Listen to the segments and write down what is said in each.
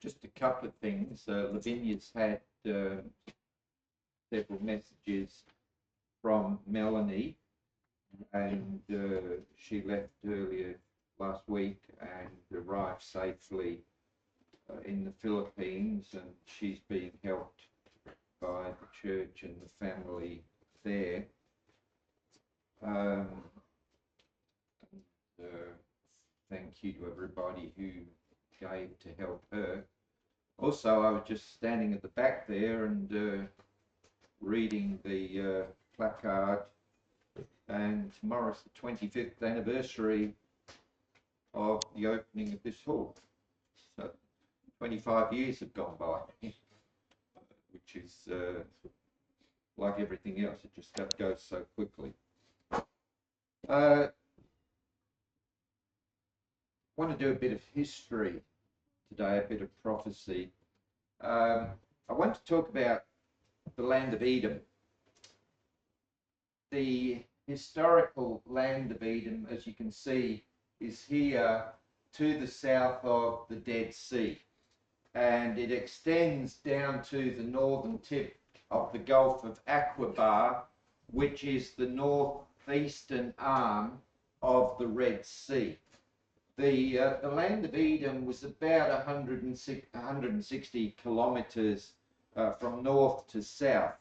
Just a couple of things. Lavinia's had several messages from Melanie, and she left earlier last week and arrived safely in the Philippines, and she's being helped by the church and the family there. Thank you to everybody who gave to help her. Also, I was just standing at the back there and reading the placard, and tomorrow's the 25th anniversary of the opening of this hall. So 25 years have gone by, which is like everything else, it just goes so quickly. I want to do a bit of history today, a bit of prophecy. I want to talk about the land of Edom. The historical land of Edom, as you can see, is here to the south of the Dead Sea, and it extends down to the northern tip of the Gulf of Aqaba, which is the northeastern arm of the Red Sea. The land of Edom was about 160 kilometres from north to south,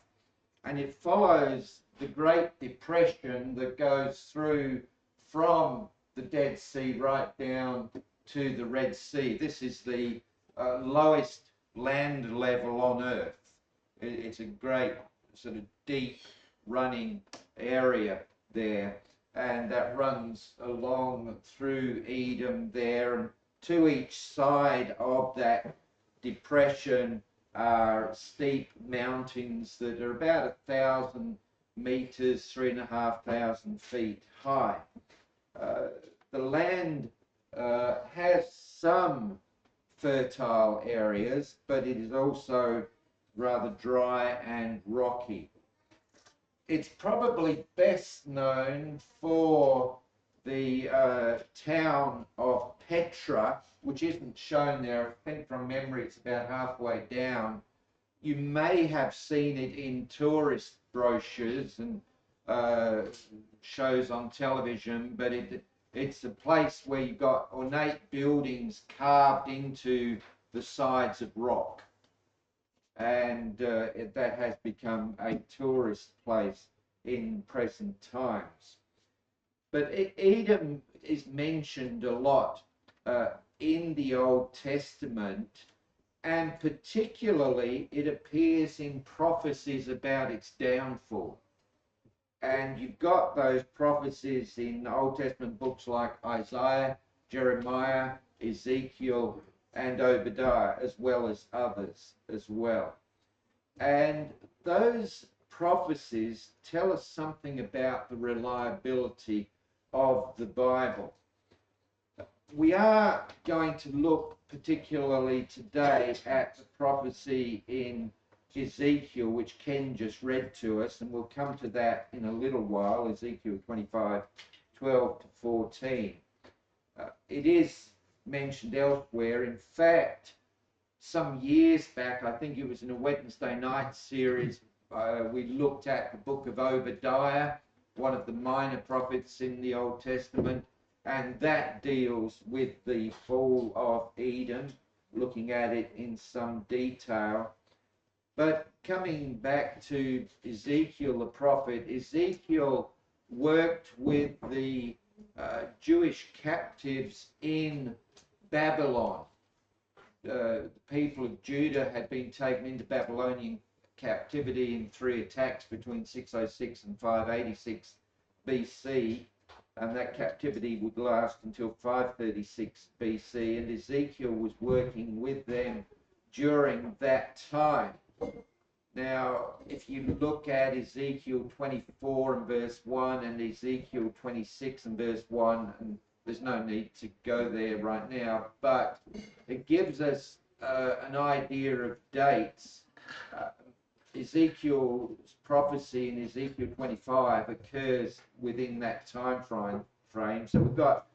and it follows the Great Depression that goes through from the Dead Sea right down to the Red Sea. This is the lowest land level on earth. It's a great sort of deep running area there, and that runs along through Edom there, and to each side of that depression are steep mountains that are about 1,000 meters, 3,500 feet high. The land has some fertile areas, but it is also rather dry and rocky. It's probably best known for the town of Petra, which isn't shown there. I think from memory it's about halfway down. You may have seen it in tourist brochures and shows on television, but it's a place where you've got ornate buildings carved into the sides of rock, and that has become a tourist place in present times. But Edom is mentioned a lot in the Old Testament, and particularly it appears in prophecies about its downfall. And you've got those prophecies in Old Testament books like Isaiah, Jeremiah, Ezekiel, and Obadiah, as well as others as well. And those prophecies tell us something about the reliability of the Bible. We are going to look particularly today at the prophecy in Ezekiel, which Ken just read to us, and we'll come to that in a little while, Ezekiel 25, 12 to 14. It is mentioned elsewhere. In fact, some years back, I think it was in a Wednesday night series, we looked at the book of Obadiah, one of the minor prophets in the Old Testament, and that deals with the fall of Edom, looking at it in some detail. But coming back to Ezekiel the prophet, Ezekiel worked with the Jewish captives in Babylon. The people of Judah had been taken into Babylonian captivity in 3 attacks between 606 and 586 BC, and that captivity would last until 536 BC, and Ezekiel was working with them during that time. Now, if you look at Ezekiel 24 and verse 1 and Ezekiel 26 and verse 1, and there's no need to go there right now, but it gives us an idea of dates. Ezekiel's prophecy in Ezekiel 25 occurs within that time frame. So we've got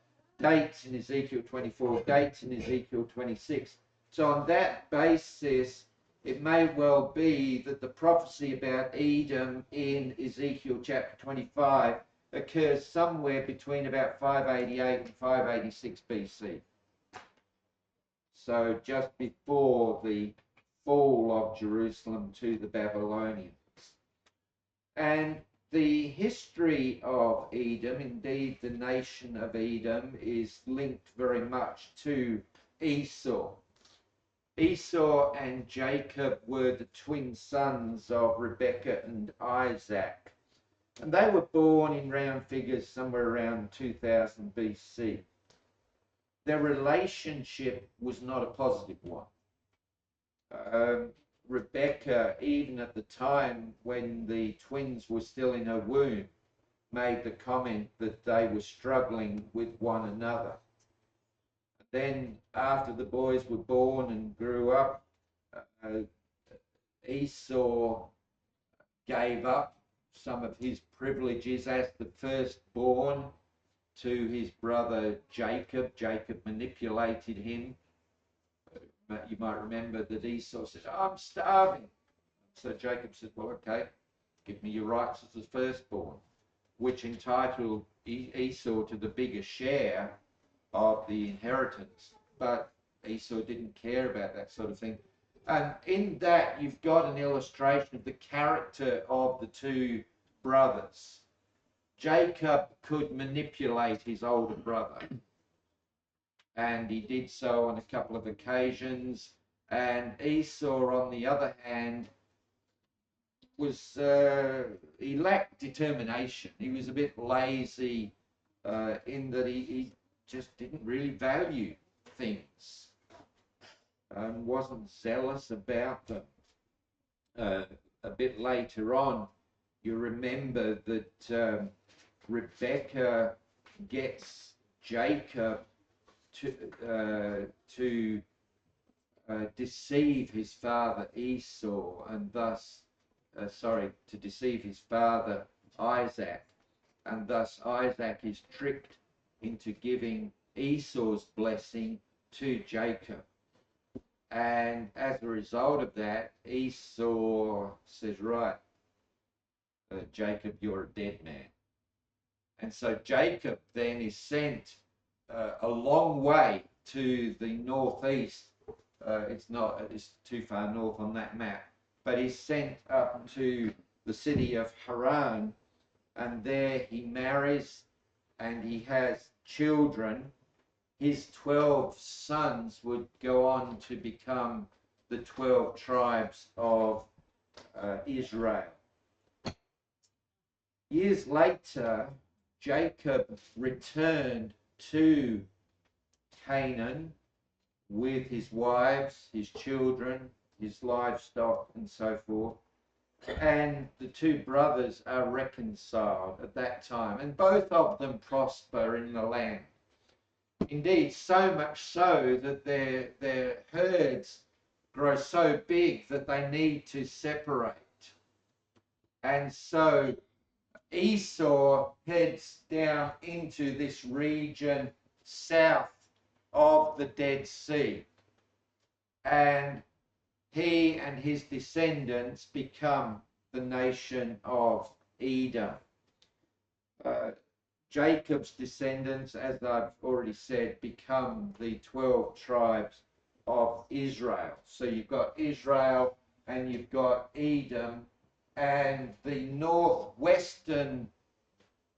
dates in Ezekiel 24, dates in Ezekiel 26, So on that basis, it may well be that the prophecy about Edom in Ezekiel chapter 25 occurs somewhere between about 588 and 586 BC. So just before the fall of Jerusalem to the Babylonians. And the history of Edom, indeed the nation of Edom, is linked very much to Esau. Esau and Jacob were the twin sons of Rebekah and Isaac. And they were born in round figures somewhere around 2000 BC. Their relationship was not a positive one. Rebekah, even at the time when the twins were still in her womb, made the comment that they were struggling with one another. Then, after the boys were born and grew up, Esau gave up some of his privileges as the firstborn to his brother Jacob. Jacob manipulated him. You might remember that Esau said, "I'm starving." So Jacob said, "Well, okay, give me your rights as the firstborn," which entitled Esau to the bigger share of the inheritance. But Esau didn't care about that sort of thing. And in that, you've got an illustration of the character of the two brothers. Jacob could manipulate his older brother, and he did so on a couple of occasions. And Esau, on the other hand, was he lacked determination. He was a bit lazy in that he just didn't really value things and wasn't zealous about them. A bit later on, you remember that Rebekah gets Jacob to deceive his father Esau, and thus, to deceive his father Isaac, and thus Isaac is tricked into giving Esau's blessing to Jacob. And as a result of that, Esau says, "Right, Jacob, you're a dead man." And so Jacob then is sent a long way to the northeast. It's too far north on that map, but he's sent up to the city of Haran, and there he marries and he has children. His 12 sons would go on to become the 12 tribes of Israel. Years later, Jacob returned to Canaan with his wives, his children, his livestock, and so forth. And the two brothers are reconciled at that time, and both of them prosper in the land. Indeed, so much so that their herds grow so big that they need to separate. And so Esau heads down into this region south of the Dead Sea, and he and his descendants become the nation of Edom. Jacob's descendants, as I've already said, become the 12 tribes of Israel. So you've got Israel and you've got Edom, and the northwestern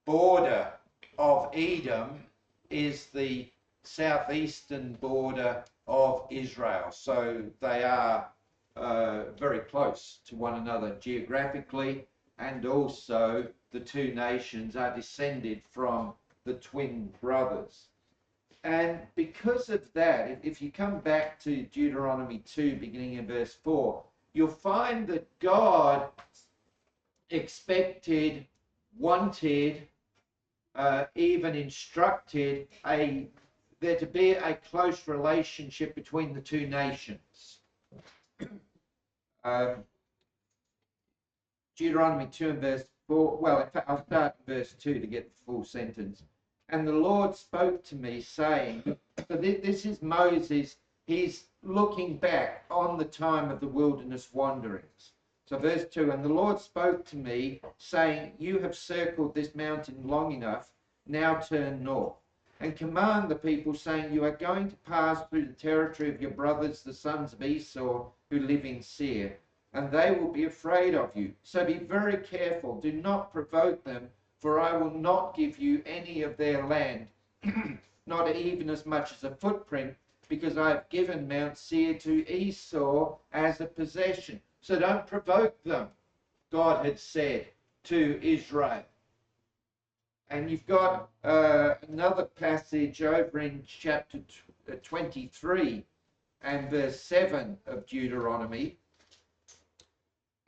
border of Edom is the southeastern border of Israel. So they are very close to one another geographically, and also the two nations are descended from the twin brothers. And because of that, if you come back to Deuteronomy 2, beginning in verse 4, you'll find that God expected, wanted, even instructed there to be a close relationship between the two nations. Deuteronomy 2 and verse 4, well, in fact, I'll start in verse 2 to get the full sentence. "And the Lord spoke to me, saying," so this is Moses he's looking back on the time of the wilderness wanderings. So verse 2, and the Lord spoke to me, saying, you have circled this mountain long enough, now turn north, and command the people, saying, you are going to pass through the territory of your brothers, the sons of Esau, who live in Seir, and they will be afraid of you. So be very careful, do not provoke them, for I will not give you any of their land, not even as much as a footprint, because I have given Mount Seir to Esau as a possession. So don't provoke them, God had said to Israel. And you've got another passage over in chapter 23 and verse 7 of Deuteronomy.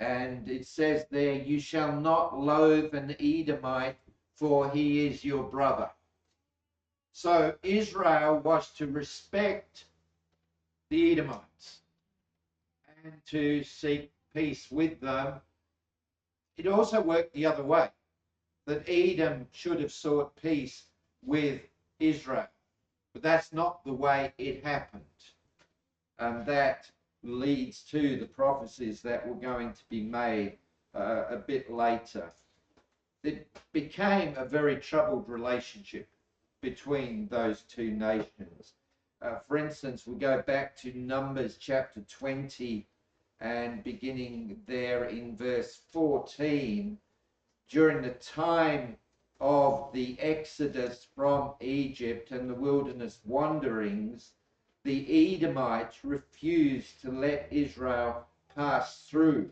And it says there, you shall not loathe an Edomite, for he is your brother. So Israel was to respect the Edomites and to seek peace with them. It also worked the other way, that Edom should have sought peace with Israel. But that's not the way it happened. And that leads to the prophecies that were going to be made a bit later. It became a very troubled relationship between those two nations. For instance, we go back to Numbers chapter 20 and beginning there in verse 14, during the time of the Exodus from Egypt and the wilderness wanderings, the Edomites refused to let Israel pass through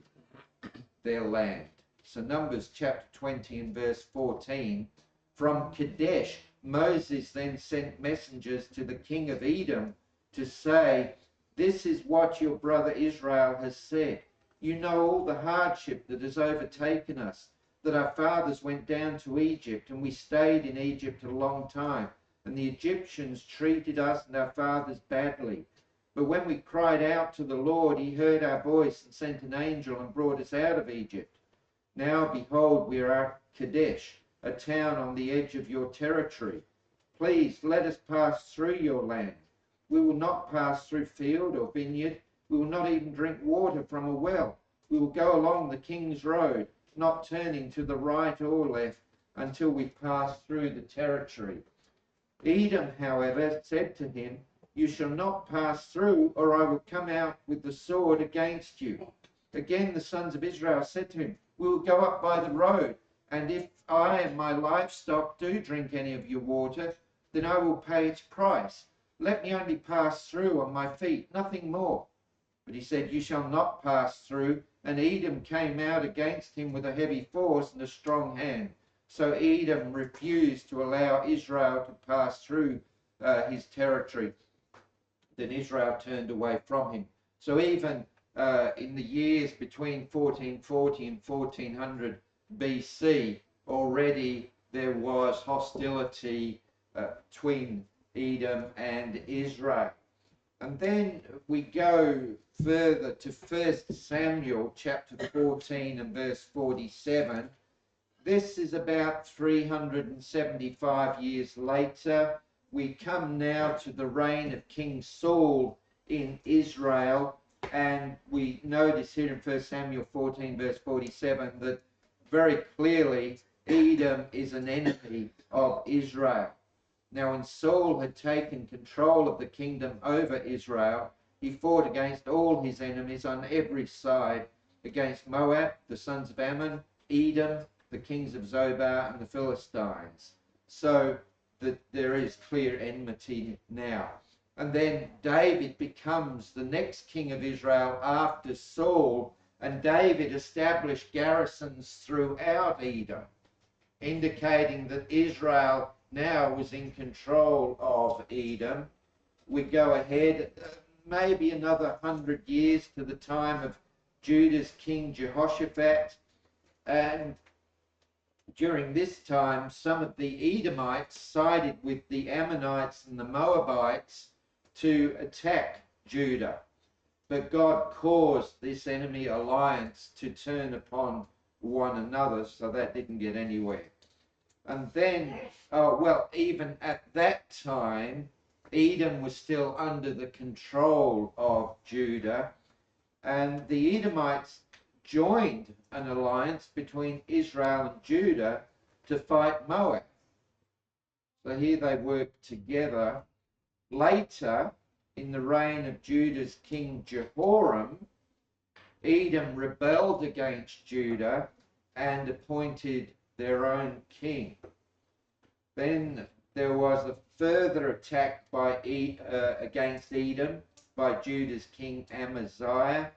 their land. So Numbers chapter 20 and verse 14, from Kadesh, Moses then sent messengers to the king of Edom to say, this is what your brother Israel has said. You know all the hardship that has overtaken us, that our fathers went down to Egypt, and we stayed in Egypt a long time, and the Egyptians treated us and our fathers badly. But when we cried out to the Lord, he heard our voice and sent an angel and brought us out of Egypt. Now, behold, we are at Kadesh, a town on the edge of your territory. Please let us pass through your land. We will not pass through field or vineyard. We will not even drink water from a well. We will go along the king's road, not turning to the right or left until we pass through the territory. Edom, however, said to him, you shall not pass through, or I will come out with the sword against you. Again the sons of Israel said to him, we will go up by the road, and if I and my livestock do drink any of your water, then I will pay its price. Let me only pass through on my feet, nothing more. But he said, you shall not pass through. And Edom came out against him with a heavy force and a strong hand. So Edom refused to allow Israel to pass through his territory. Then Israel turned away from him. So even in the years between 1440 and 1400 BC, already there was hostility between Edom and Israel. And then we go further to 1 Samuel chapter 14 and verse 47. This is about 375 years later. We come now to the reign of King Saul in Israel, and we notice here in 1 Samuel 14 verse 47 that very clearly Edom is an enemy of Israel. Now, when Saul had taken control of the kingdom over Israel, he fought against all his enemies on every side, against Moab, the sons of Ammon, Edom, the kings of Zobar, and the Philistines. So that there is clear enmity now. And then David becomes the next king of Israel after Saul, and David established garrisons throughout Edom, indicating that Israel now was in control of Edom. We go ahead maybe another 100 years to the time of Judah's king Jehoshaphat, and during this time some of the Edomites sided with the Ammonites and the Moabites to attack Judah, but God caused this enemy alliance to turn upon one another, so that didn't get anywhere. And then, well, even at that time, Edom was still under the control of Judah, and the Edomites joined an alliance between Israel and Judah to fight Moab. So here they worked together. Later, in the reign of Judah's king Jehoram, Edom rebelled against Judah and appointed their own king. Then there was a further attack against Edom by Judah's king Amaziah.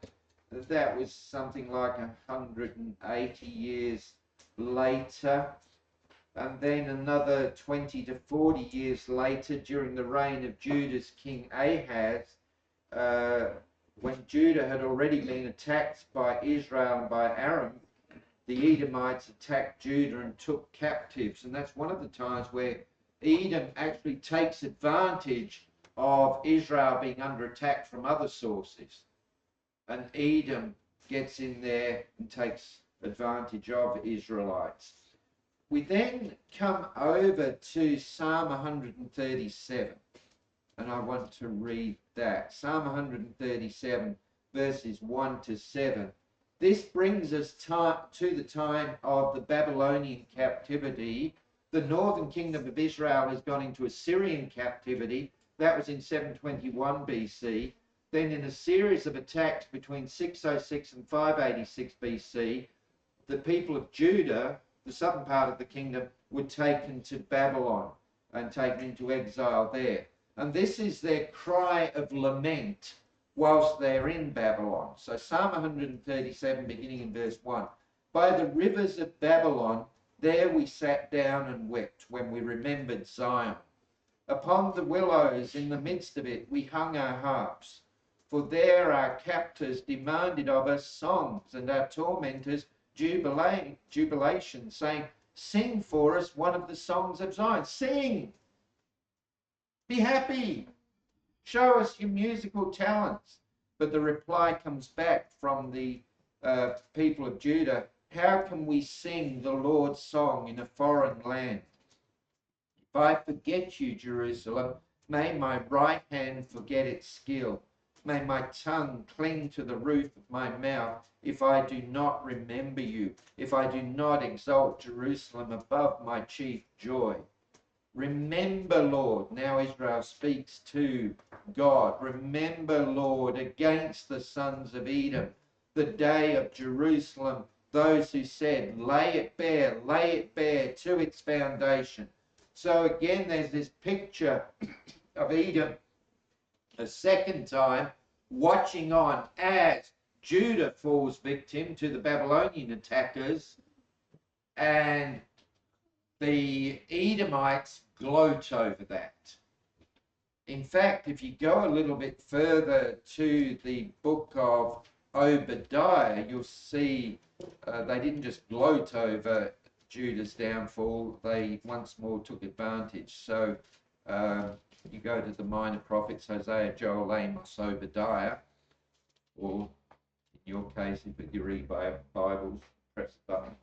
That was something like 180 years later. And then another 20 to 40 years later, during the reign of Judah's king Ahaz, when Judah had already been attacked by Israel and by Aram, the Edomites attacked Judah and took captives. And that's one of the times where Edom actually takes advantage of Israel being under attack from other sources. And Edom gets in there and takes advantage of Israelites. We then come over to Psalm 137, and I want to read that. Psalm 137, verses 1 to 7. This brings us to the time of the Babylonian captivity. The northern kingdom of Israel has gone into Assyrian captivity. That was in 721 BC. Then in a series of attacks between 606 and 586 BC, the people of Judah, the southern part of the kingdom, were taken to Babylon and taken into exile there. And this is their cry of lament whilst they're in Babylon. So Psalm 137, beginning in verse 1. By the rivers of Babylon, there we sat down and wept when we remembered Zion. Upon the willows in the midst of it, we hung our harps. For there our captors demanded of us songs, and our tormentors jubilation, saying, sing for us one of the songs of Zion. Sing! Be happy! Show us your musical talents. But the reply comes back from the people of Judah. How can we sing the Lord's song in a foreign land? If I forget you, Jerusalem, may my right hand forget its skill. May my tongue cling to the roof of my mouth if I do not remember you, if I do not exalt Jerusalem above my chief joy. Remember, Lord, now Israel speaks to God. Remember, Lord, against the sons of Edom, the day of Jerusalem, those who said, lay it bare to its foundation. So again, there's this picture of Edom a second time, watching on as Judah falls victim to the Babylonian attackers, and the Edomites gloat over that. In fact, if you go a little bit further to the book of Obadiah, you'll see they didn't just gloat over Judah's downfall, they once more took advantage. So you go to the minor prophets, Hosea, Joel, Amos, Obadiah, or in your case, if you read Bibles, press the button.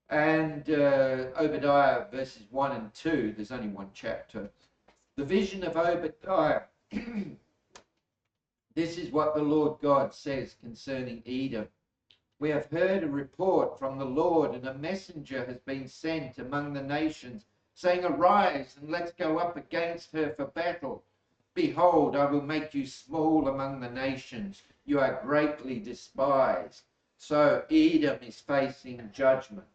And Obadiah verses 1 and 2, there's only one chapter. The vision of Obadiah. This is what the Lord God says concerning Edom. We have heard a report from the Lord, and a messenger has been sent among the nations, saying, arise, and let's go up against her for battle. Behold, I will make you small among the nations. You are greatly despised. So Edom is facing judgment.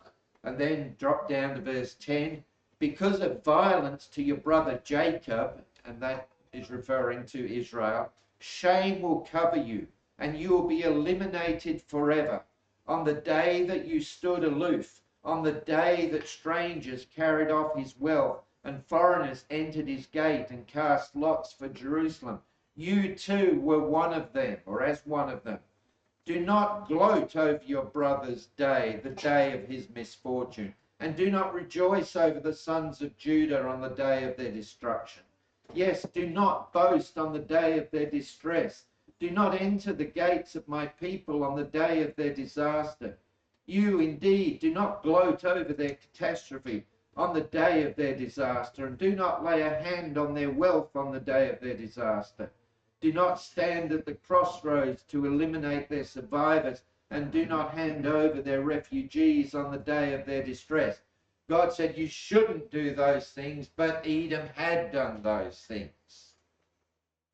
And then drop down to verse 10. Because of violence to your brother Jacob, and that is referring to Israel, shame will cover you, and you will be eliminated forever. On the day that you stood aloof, on the day that strangers carried off his wealth, and foreigners entered his gate and cast lots for Jerusalem, you too were one of them, or as one of them. Do not gloat over your brother's day, the day of his misfortune, and do not rejoice over the sons of Judah on the day of their destruction. Yes, do not boast on the day of their distress. Do not enter the gates of my people on the day of their disaster. You indeed do not gloat over their catastrophe, on the day of their disaster, and do not lay a hand on their wealth on the day of their disaster. Do not stand at the crossroads to eliminate their survivors, and do not hand over their refugees on the day of their distress. God said you shouldn't do those things, but Edom had done those things,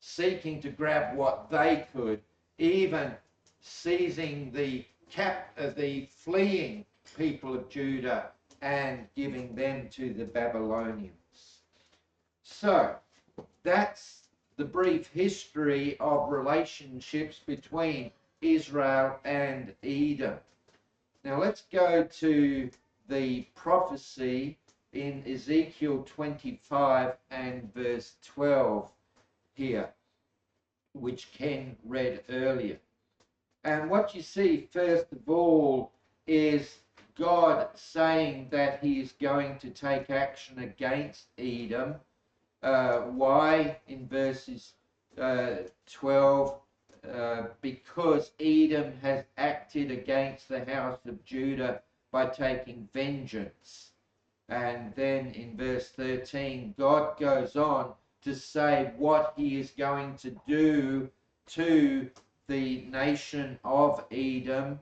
seeking to grab what they could, even seizing the fleeing people of Judah and giving them to the Babylonians. So that's the brief history of relationships between Israel and Edom. Now let's go to the prophecy in Ezekiel 25 and verse 12 here, which Ken read earlier. And what you see, first of all, is God saying that he is going to take action against Edom. Why? In verses 12, because Edom has acted against the house of Judah by taking vengeance. And then in verse 13, God goes on to say what he is going to do to the nation of Edom.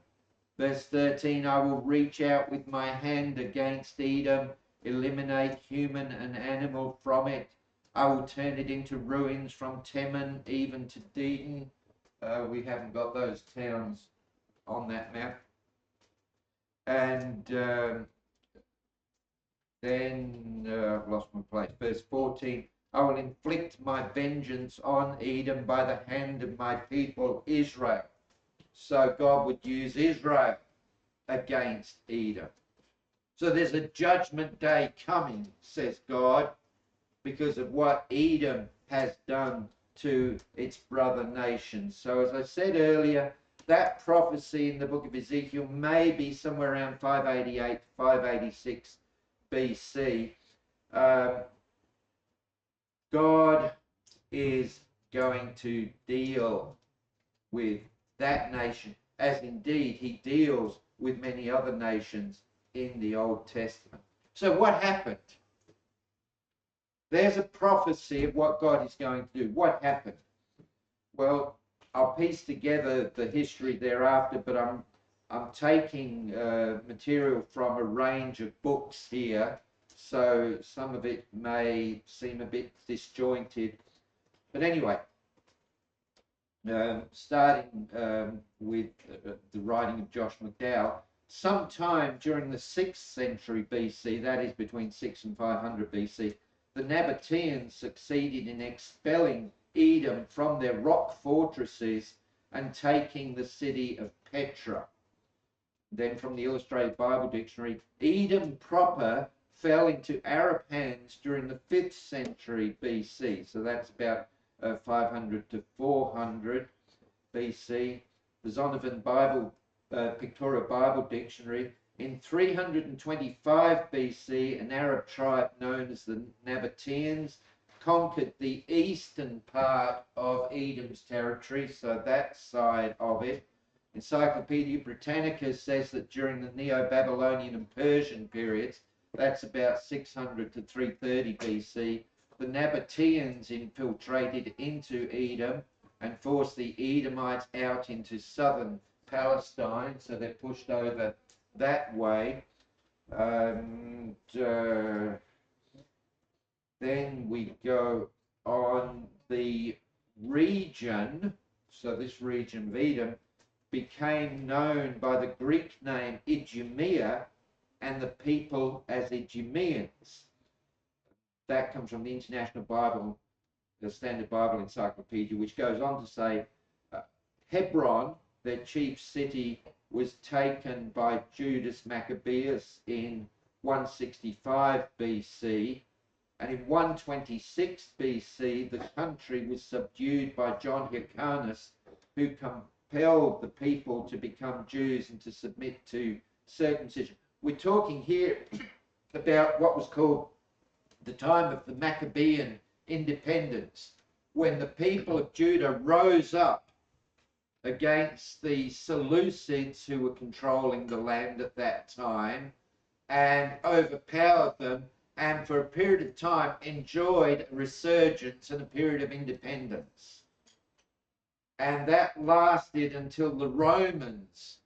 Verse 13, I will reach out with my hand against Edom, eliminate human and animal from it. I will turn it into ruins from Teman even to Dedan. We haven't got those towns on that map. And then I've lost my place. Verse 14, I will inflict my vengeance on Edom by the hand of my people Israel. So God would use Israel against Edom. So there's a judgment day coming, says God, because of what Edom has done to its brother nations. So as I said earlier, that prophecy in the book of Ezekiel may be somewhere around 588 to 586 BC. God is going to deal with that nation, as indeed he deals with many other nations in the Old Testament. So what happened? There's a prophecy of what God is going to do. What happened? Well, I'll piece together the history thereafter, but I'm taking material from a range of books here, so some of it may seem a bit disjointed. But anyway, starting with the writing of Josh McDowell, sometime during the 6th century BC, that is between 6 and 500 BC, the Nabateans succeeded in expelling Edom from their rock fortresses and taking the city of Petra. Then from the Illustrated Bible Dictionary, Edom proper fell into Arab hands during the 5th century BC. So that's about 500 to 400 BC. The Zondervan Bible, Pictorial Bible Dictionary, in 325 BC, an Arab tribe known as the Nabateans conquered the eastern part of Edom's territory, so that side of it. Encyclopedia Britannica says that during the Neo-Babylonian and Persian periods, that's about 600 to 330 BC, the Nabateans infiltrated into Edom and forced the Edomites out into southern Palestine, so they're pushed over that way. And then we go on, the region, so this region of Edom became known by the Greek name Idumea and the people as Idumeans. That comes from the International Bible, the Standard Bible Encyclopedia, which goes on to say Hebron, their chief city, was taken by Judas Maccabeus in 165 BC, and in 126 BC the country was subdued by John Hyrcanus, who compelled the people to become Jews and to submit to circumcision. We're talking here about what was called the time of the Maccabean independence, when the people of Judah rose up against the Seleucids who were controlling the land at that time, and overpowered them, and for a period of time enjoyed a resurgence and a period of independence. And that lasted until the Romans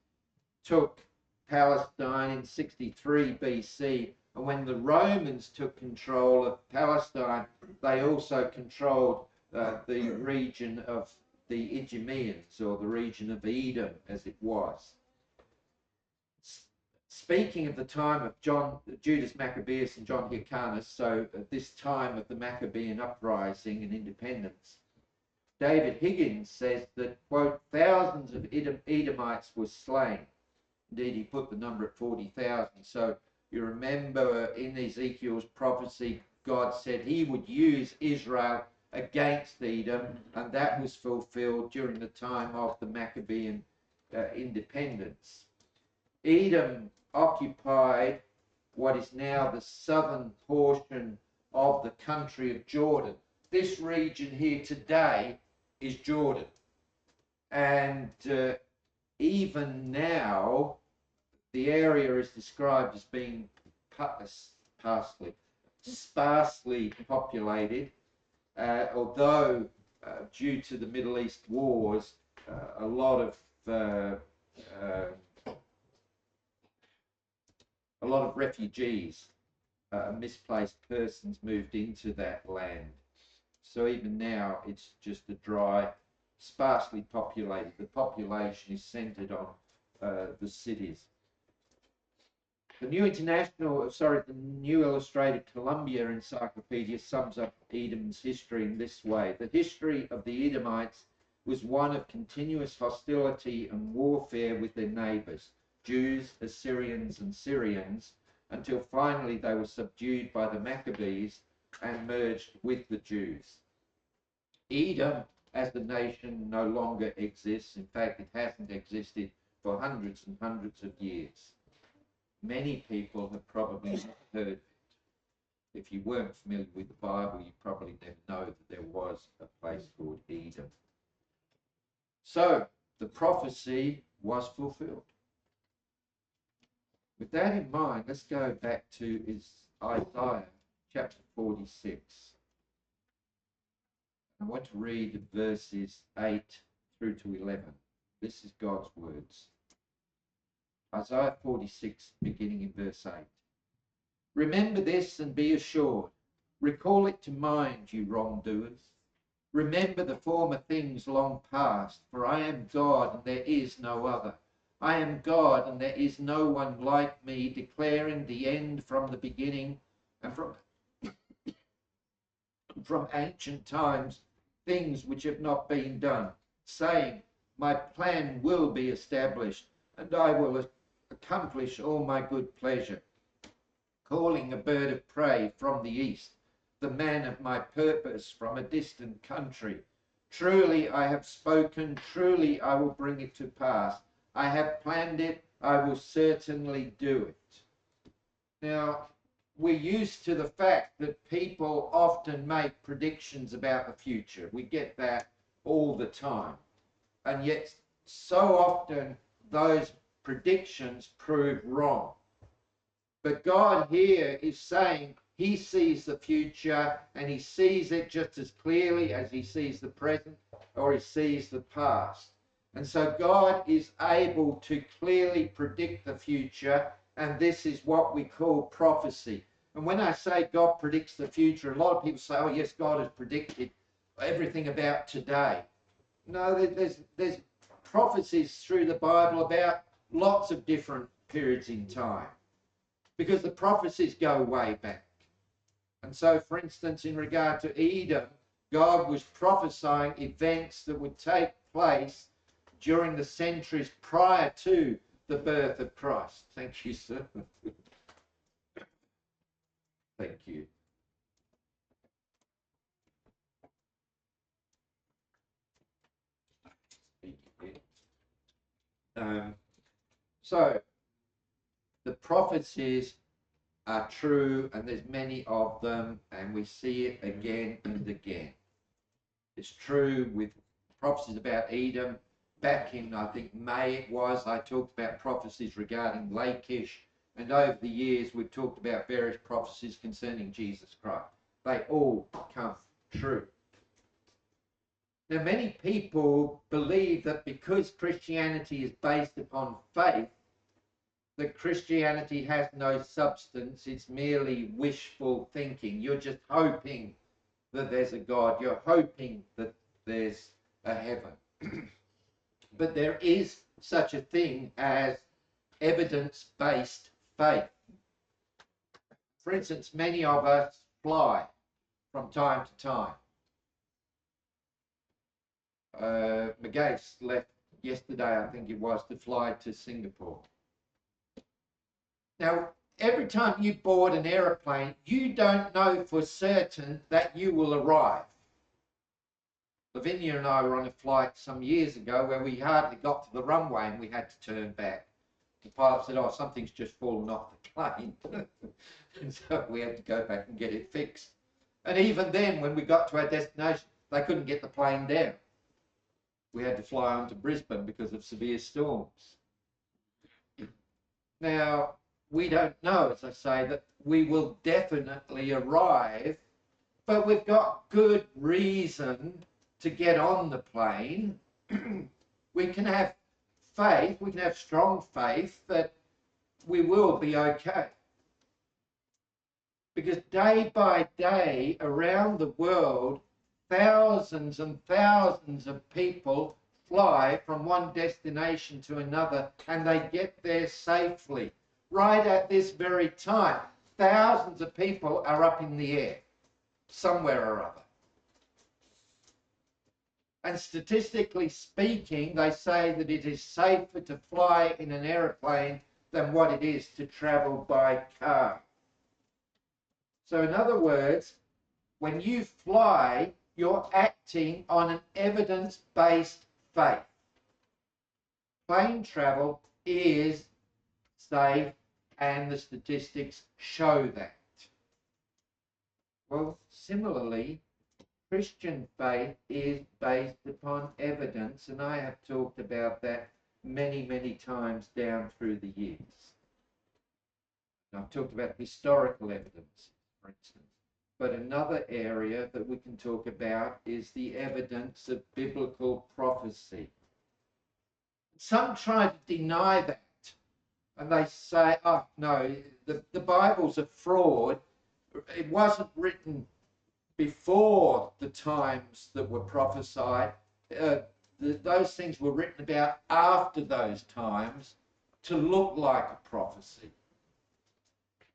took Palestine in 63 BC. And when the Romans took control of Palestine, they also controlled the region of the Idumeans, or the region of Edom, as it was. Speaking of the time of Judas Maccabeus and John Hyrcanus, so at this time of the Maccabean uprising and independence, David Higgins says that, quote, thousands of Edomites were slain. Indeed, he put the number at 40,000. So you remember in Ezekiel's prophecy, God said he would use Israel against Edom, and that was fulfilled during the time of the Maccabean independence. Edom occupied what is now the southern portion of the country of Jordan. This region here today is Jordan. And even now, the area is described as being sparsely populated, although due to the Middle East wars, a lot of refugees, misplaced persons moved into that land. So even now, it's just a dry, sparsely populated. The population is centered on the cities. The New Illustrated Columbia Encyclopedia sums up Edom's history in this way. The history of the Edomites was one of continuous hostility and warfare with their neighbors, Jews, Assyrians, and Syrians, until finally they were subdued by the Maccabees and merged with the Jews. Edom, as the nation, no longer exists. In fact, it hasn't existed for hundreds and hundreds of years. Many people have probably not heard of it. If you weren't familiar with the Bible, you probably didn't know that there was a place called Edom. So, the prophecy was fulfilled. With that in mind, let's go back to Isaiah chapter 46. I want to read verses 8 through to 11. This is God's words. Isaiah 46, beginning in verse 8. Remember this and be assured. Recall it to mind, you wrongdoers. Remember the former things long past, for I am God and there is no other. I am God and there is no one like me, declaring the end from the beginning, and from ancient times things which have not been done, saying, my plan will be established, and I will accomplish all my good pleasure, calling a bird of prey from the east, the man of my purpose from a distant country. Truly I have spoken, truly I will bring it to pass. I have planned it, I will certainly do it. Now, we're used to the fact that people often make predictions about the future. We get that all the time. And yet, so often, those predictions prove wrong. But God here is saying he sees the future, and he sees it just as clearly as he sees the present or he sees the past. And so God is able to clearly predict the future, and this is what we call prophecy. And when I say God predicts the future, a lot of people say, oh yes, God has predicted everything about today. No, there's prophecies through the Bible about lots of different periods in time, because the prophecies go way back. And so, for instance, in regard to Edom, God was prophesying events that would take place during the centuries prior to the birth of Christ. Thank you, sir. Thank you. So, the prophecies are true, and there's many of them, and we see it again and again. It's true with prophecies about Edom. Back in, I think, May it was, I talked about prophecies regarding Lachish And over the years, we've talked about various prophecies concerning Jesus Christ. They all come true. Now, many people believe that because Christianity is based upon faith, that Christianity has no substance. It's merely wishful thinking. You're just hoping that there's a God. You're hoping that there's a heaven. But there is such a thing as evidence-based faith. For instance, many of us fly from time to time. McGates left yesterday, I think it was, to fly to Singapore. Now, every time you board an aeroplane, you don't know for certain that you will arrive. Lavinia and I were on a flight some years ago where we hardly got to the runway and we had to turn back. The pilot said, oh, something's just fallen off the plane. And so we had to go back and get it fixed. And even then, when we got to our destination, they couldn't get the plane down. We had to fly on to Brisbane because of severe storms. Now, we don't know, as I say, that we will definitely arrive, but we've got good reason to get on the plane. We can have faith, we can have strong faith that we will be okay. Because day by day around the world, thousands and thousands of people fly from one destination to another and they get there safely. Right at this very time, thousands of people are up in the air, somewhere or other. And statistically speaking, they say that it is safer to fly in an aeroplane than what it is to travel by car. So in other words, when you fly, you're acting on an evidence-based faith. Plane travel is safe and the statistics show that. Well, similarly, Christian faith is based upon evidence, and I have talked about that many, many times down through the years. I've talked about historical evidence, for instance. But another area that we can talk about is the evidence of biblical prophecy. Some try to deny that. And they say, oh, no, the Bible's a fraud. It wasn't written before the times that were prophesied. Those things were written about after those times to look like a prophecy.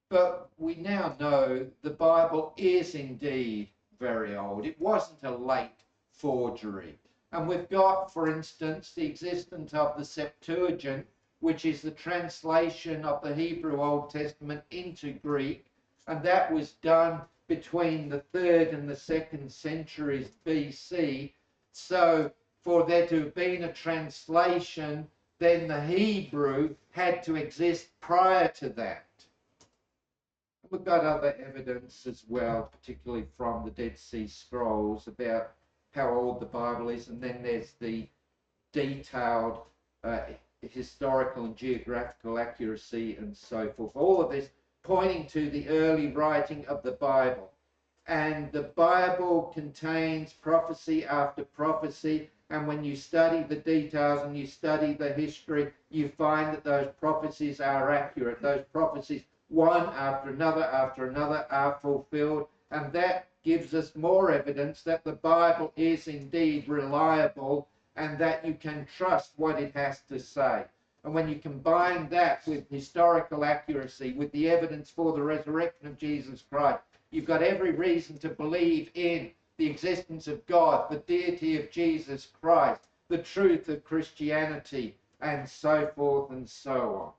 But we now know the Bible is indeed very old. It wasn't a late forgery. And we've got, for instance, the existence of the Septuagint, which is the translation of the Hebrew Old Testament into Greek, and that was done between the 3rd and the 2nd centuries BC. So for there to have been a translation, then the Hebrew had to exist prior to that. We've got other evidence as well, particularly from the Dead Sea Scrolls, about how old the Bible is, and then there's the detailed historical and geographical accuracy and so forth. All of this pointing to the early writing of the Bible. And the Bible contains prophecy after prophecy, and when you study the details and you study the history, you find that those prophecies are accurate. Those prophecies, one after another are fulfilled, and that gives us more evidence that the Bible is indeed reliable and that you can trust what it has to say. And when you combine that with historical accuracy, with the evidence for the resurrection of Jesus Christ, you've got every reason to believe in the existence of God, the deity of Jesus Christ, the truth of Christianity, and so forth and so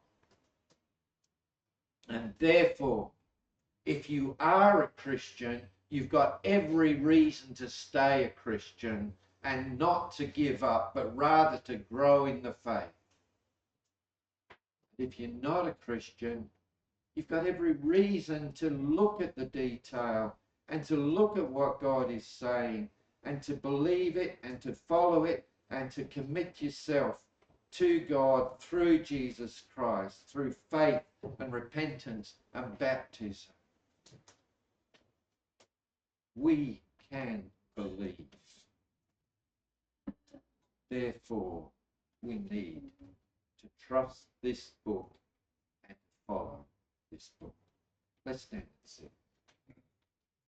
on. And therefore, if you are a Christian, you've got every reason to stay a Christian and not to give up, but rather to grow in the faith. If you're not a Christian, you've got every reason to look at the detail and to look at what God is saying and to believe it and to follow it and to commit yourself to God through Jesus Christ, through faith and repentance and baptism. We can believe. Therefore, we need to trust this book and follow this book. Let's stand and sing.